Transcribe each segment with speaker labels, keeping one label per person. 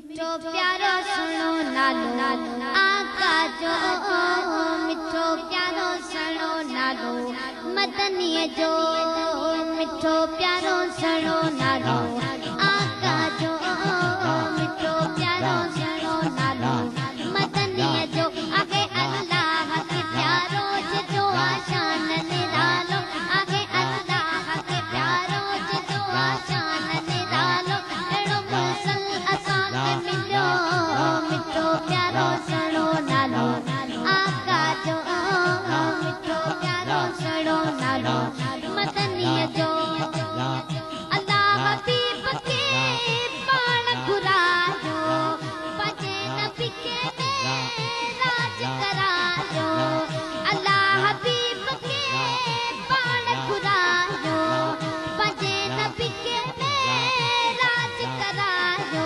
Speaker 1: मिठो प्यारो सुनो नालो आका जो मिठो प्यारो सुनो नालो मदनीअ जो मिठो प्यारो सुनो नालो आका जो मिठो प्यारो सुनो नालो मदनीअ जो आगे अल्लाह के प्यारो जो आशान निरालो आगे अल्लाह के प्यारो जो आशान निरालो एड़ो मुसल असां के मिलो मिठो प्यारो सुनो नालो आका जो मिठो प्यारो सुनो नालो मदनीअ जो अल्लाह हबीब के पाण घुरायो पंहिंजे नबी के राज करायो अल्लाह हबीब के पाण घुरायो पंहिंजे नबी के राज करायो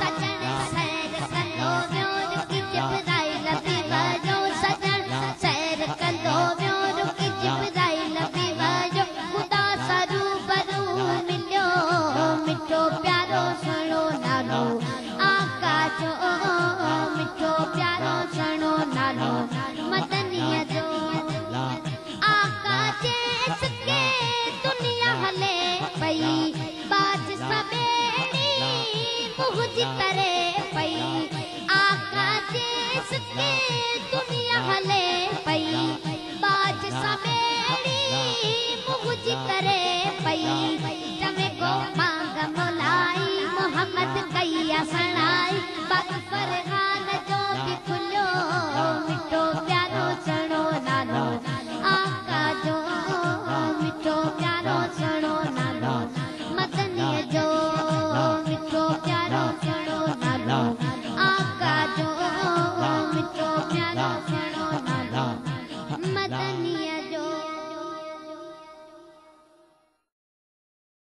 Speaker 1: सजण सैर कंदो वियो रुकी जिब्राइल बि वयो सजण सैर कंदो वियो रुकी जिब्राइल बि वयो ख़ुदा सां रूबरू मिलियो मिठो प्यारो सुहिणो नालो आका जो मिठो प्यारो सुहिणो नालो मदनीअ जो आका जेस के दुनिया हले पई बाज समेड़ी मुंह जी करे पई आका जेस के दुनिया हले पई बाज समेड़ी मुंह जी करे पई जमे को मांग मोलाई मोहम्मद कैया सणाई बाग फरहान जो भी खुलियो मिठो प्यारो सुहिणो नालो आका जो मिठो प्यारो सुहिणो नालो मदनीअ जो मिठो प्यारो सुहिणो नालो आका जो मिठो प्यारो सुहिणो नालो मदनीअ